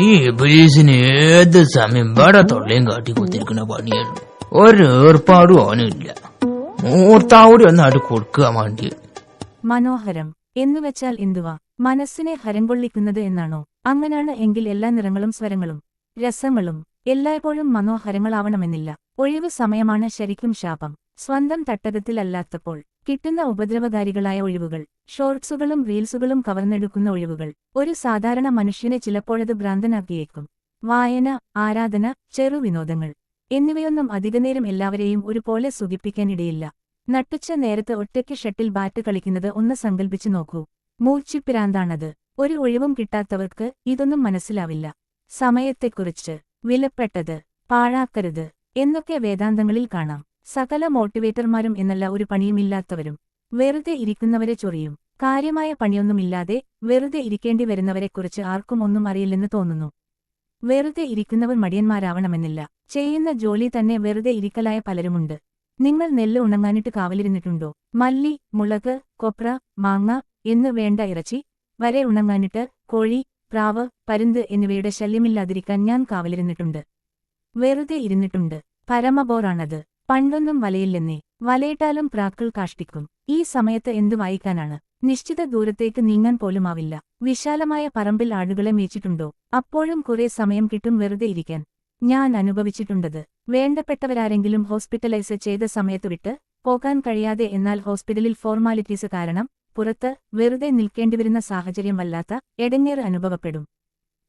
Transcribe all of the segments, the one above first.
ഈ ഇബ്ലീസിന് ഏത് സമയം ഇവിടെ തൊള്ളയും കാട്ടിക്കൊത്തിരിക്കുന്ന പണിയാണ്. ഒരു ഏർപ്പാടും അവനില്ല. മൂർത്താവൂടി ഒന്നായിട്ട് കൊടുക്കുക വേണ്ടി. മനോഹരം എന്നുവെച്ചാൽ എന്തുവാ? മനസ്സിനെ ഹരം കൊള്ളിക്കുന്നത് എന്നാണോ? അങ്ങനാണ് എങ്കിൽ എല്ലാ നിറങ്ങളും സ്വരങ്ങളും രസങ്ങളും എല്ലായ്പ്പോഴും മനോഹരങ്ങളാവണമെന്നില്ല. ഒഴിവ് സമയമാണ് ശരിക്കും ശാപം. സ്വന്തം തട്ടകത്തിലല്ലാത്തപ്പോൾ കിട്ടുന്ന ഉപദ്രവകാരികളായ ഒഴിവുകൾ, ഷോർട്സുകളും റീൽസുകളും കവർന്നെടുക്കുന്ന ഒഴിവുകൾ ഒരു സാധാരണ മനുഷ്യനെ ചിലപ്പോഴത് ഭ്രാന്തനാക്കിയേക്കും. വായന, ആരാധന, ചെറുവിനോദങ്ങൾ എന്നിവയൊന്നും അധികനേരം എല്ലാവരെയും ഒരുപോലെ സുഖിപ്പിക്കാനിടയില്ല. നട്ടുച്ച നേരത്ത് ഒറ്റയ്ക്ക് ഷട്ടിൽ ബാറ്റ് കളിക്കുന്നത് ഒന്ന് സങ്കൽപ്പിച്ചു നോക്കൂ. മൂർച്ചിപ്പിരാന്താണത്. ഒരു ഒഴിവും കിട്ടാത്തവർക്ക് ഇതൊന്നും മനസ്സിലാവില്ല. സമയത്തെക്കുറിച്ച് വിലപ്പെട്ടത്, പാഴാക്കരുത് എന്നൊക്കെ വേദാന്തങ്ങളിൽ കാണാം. സകല മോട്ടിവേറ്റർമാരും എന്നല്ല ഒരു പണിയുമില്ലാത്തവരും. വെറുതെ ഇരിക്കുന്നവരെ ചൊറിയും. കാര്യമായ പണിയൊന്നുമില്ലാതെ വെറുതെ ഇരിക്കേണ്ടി വരുന്നവരെക്കുറിച്ച് ആർക്കും ഒന്നും അറിയില്ലെന്ന് തോന്നുന്നു. വെറുതെ ഇരിക്കുന്നവർ മടിയന്മാരാവണമെന്നില്ല. ചെയ്യുന്ന ജോലി തന്നെ വെറുതെ ഇരിക്കലായ പലരുമുണ്ട്. നിങ്ങൾ നെല്ല് ഉണങ്ങാനിട്ട് കാവലിരുന്നിട്ടുണ്ടോ? മല്ലി, മുളക്, കൊപ്ര, മാങ്ങ എന്ന് വേണ്ട ഇറച്ചി വരെ ഉണങ്ങാനിട്ട് കോഴി, പ്രാവ്, പരുന്ത് എന്നിവയുടെ ശല്യമില്ലാതിരിക്കാൻ ഞാൻ കാവലിരുന്നിട്ടുണ്ട്. വെറുതെ ഇരുന്നിട്ടുണ്ട്. പരമബോറാണത്. പണ്ടൊന്നും വലയില്ലെന്നേ. വലയിട്ടാലും പ്രാക്കൾ കാഷ്ടിക്കും. ഈ സമയത്ത് എന്തു വായിക്കാനാണ്? നിശ്ചിത ദൂരത്തേക്ക് നീങ്ങാൻ പോലുമാവില്ല. വിശാലമായ പറമ്പിൽ ആടുകളെ മേച്ചിട്ടുണ്ടോ? അപ്പോഴും കുറെ സമയം കിട്ടും വെറുതെ ഇരിക്കാൻ. ഞാൻ അനുഭവിച്ചിട്ടുണ്ടത്. വേണ്ടപ്പെട്ടവരാരെങ്കിലും ഹോസ്പിറ്റലൈസ് ചെയ്ത സമയത്ത് വിട്ട് പോകാൻ കഴിയാതെ, എന്നാൽ ഹോസ്പിറ്റലിൽ ഫോർമാലിറ്റീസ് കാരണം പുറത്ത് വെറുതെ നിൽക്കേണ്ടിവരുന്ന സാഹചര്യം വല്ലാത്ത എടങ്ങേറ് അനുഭവപ്പെടും.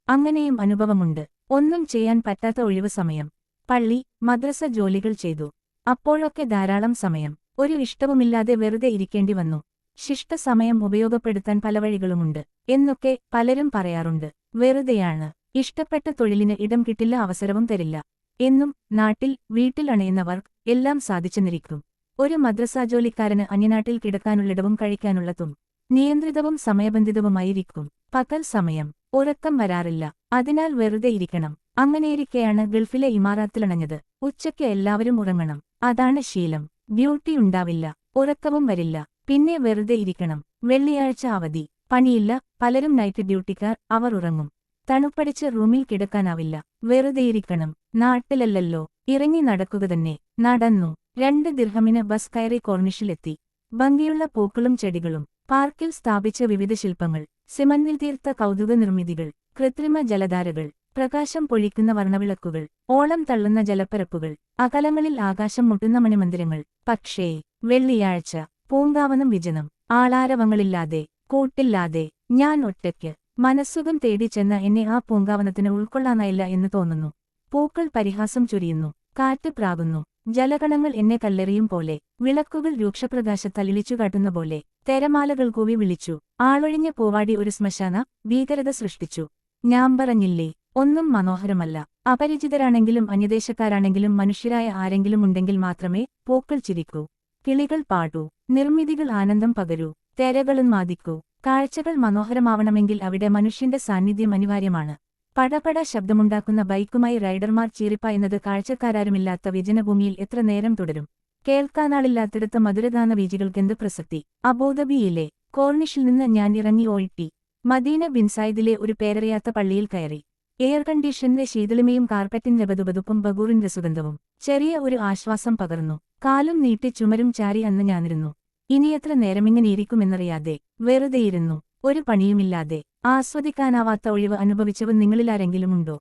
അങ്ങനെയും അനുഭവമുണ്ട്. ഒന്നും ചെയ്യാൻ പറ്റാത്ത ഒഴിവ് സമയം. പള്ളി, മദ്രസ ജോലികൾ ചെയ്തു. അപ്പോഴൊക്കെ ധാരാളം സമയം ഒരു ഇഷ്ടവുമില്ലാതെ വെറുതെ ഇരിക്കേണ്ടി വന്നു. ശിഷ്ട സമയം ഉപയോഗപ്പെടുത്താൻ പല വഴികളുമുണ്ട് എന്നൊക്കെ പലരും പറയാറുണ്ട്. വെറുതെയാണ്. ഇഷ്ടപ്പെട്ട തൊഴിലിന് ഇടം കിട്ടില്ല, അവസരവും തരില്ല എന്നും നാട്ടിൽ വീട്ടിൽ അണയുന്നവർ എല്ലാം സാധിച്ചെന്നിരിക്കും. ഒരു മദ്രസാ ജോലിക്കാരന് അന്യനാട്ടിൽ കിടക്കാനുള്ളിടവും കഴിക്കാനുള്ളതും നിയന്ത്രിതവും സമയബന്ധിതവുമായിരിക്കും. പകൽ സമയം ഉറക്കം വരാറില്ല. അതിനാൽ വെറുതെ ഇരിക്കണം. അങ്ങനെയിരിക്കെയാണ് ഗൾഫിലെ ഇമാറാത്തിലണഞ്ഞത്. ഉച്ചയ്ക്ക് എല്ലാവരും ഉറങ്ങണം. അതാണ് ശീലം. ഡ്യൂട്ടി ഉണ്ടാവില്ല, ഉറക്കവും വരില്ല. പിന്നെ വെറുതെ ഇരിക്കണം. വെള്ളിയാഴ്ച അവധി, പണിയില്ല. പലരും നൈറ്റ് ഡ്യൂട്ടിക്കാർ. അവർ ഉറങ്ങും. തണുപ്പടിച്ച് റൂമിൽ കിടക്കാനാവില്ല. വെറുതെയിരിക്കണം. നാട്ടിലല്ലല്ലോ, ഇറങ്ങി നടക്കുക തന്നെ. നടന്നു. 2 ദിർഹമിന് ബസ് കയറി കോർണിഷിലെത്തി. ഭംഗിയുള്ള പൂക്കളും ചെടികളും, പാർക്കിൽ സ്ഥാപിച്ച വിവിധ ശില്പങ്ങൾ, സിമന്റിൽ തീർത്ത കൗതുക നിർമ്മിതികൾ, കൃത്രിമ ജലധാരകൾ, പ്രകാശം പൊഴിക്കുന്ന വർണ്ണവിളക്കുകൾ, ഓളം തള്ളുന്ന ജലപ്പരപ്പുകൾ, അകലങ്ങളിൽ ആകാശം മുട്ടുന്ന മണിമന്ദിരങ്ങൾ. പക്ഷേ വെള്ളിയാഴ്ച. പൂങ്കാവനം വിജനം. ആളാരവങ്ങളില്ലാതെ, കൂട്ടില്ലാതെ, ഞാൻ ഒറ്റയ്ക്ക്. മനസ്സുഖം തേടി ചെന്ന എന്നെ ആ പൂങ്കാവനത്തിന് ഉൾക്കൊള്ളാനായില്ല എന്ന് തോന്നുന്നു. പൂക്കൾ പരിഹാസം ചൊരിയുന്നു. കാറ്റ് പ്രാകുന്നു. ജലകണങ്ങൾ എന്നെ കല്ലെറിയും പോലെ. വിളക്കുകൾ രൂക്ഷപ്രകാശത്താൽ ഇളിച്ചുകാട്ടുന്ന പോലെ. തെരമാലകൾ കൂവി വിളിച്ചു. ആളൊഴിഞ്ഞ പൂവാടി ഒരു ശ്മശാന ഭീകരത സൃഷ്ടിച്ചു. ഞാൻ പറഞ്ഞില്ലേ, ഒന്നും മനോഹരമല്ല. അപരിചിതരാണെങ്കിലും അന്യദേശക്കാരാണെങ്കിലും മനുഷ്യരായ ആരെങ്കിലും ഉണ്ടെങ്കിൽ മാത്രമേ പൂക്കൾ ചിരിക്കൂ, കിളികൾ പാടൂ, നിർമ്മിതികൾ ആനന്ദം പകരൂ, തെരകളും മാദിക്കൂ. കാഴ്ചകൾ മനോഹരമാവണമെങ്കിൽ അവിടെ മനുഷ്യന്റെ സാന്നിധ്യം അനിവാര്യമാണ്. പടപട ശബ്ദമുണ്ടാക്കുന്ന ബൈക്കുമായി റൈഡർമാർ ചീറിപ്പായുന്നത് കാഴ്ചക്കാരാരുമില്ലാത്ത വിജനഭൂമിയിൽ എത്ര നേരം തുടരും? കേൾക്കാനാളില്ലാത്തിടത്ത് മധുരഗാന വീജികൾക്കെന്ത് പ്രസക്തി? അബൂദബിയിലെ കോർണിഷിൽ നിന്ന് ഞാൻ ഇറങ്ങി OIT മദീന ബിൻ സായിദിലെ ഒരു പേരറിയാത്ത പള്ളിയിൽ കയറി. എയർ കണ്ടീഷന്റെ ശീതളിമയും കാർപ്പറ്റിന്റെ ബതുബതുപ്പും ബഗൂറിന്റെ സുഗന്ധവും ചെറിയ ഒരു ആശ്വാസം പകർന്നു. കാലും നീട്ടി ചുമരും ചാരി അന്ന് ഞാനിരുന്നു. ഇനിയെത്ര നേരമിങ്ങനെയിരിക്കുമെന്നറിയാതെ വെറുതെയിരുന്നു. ഒരു പണിയുമില്ലാതെ. ആസ്വദിക്കാനാവാത്ത ഒഴിവ് അനുഭവിച്ചവൻ നിങ്ങളിലാരെങ്കിലുമുണ്ടോ?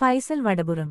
ഫൈസൽ വടപുറം.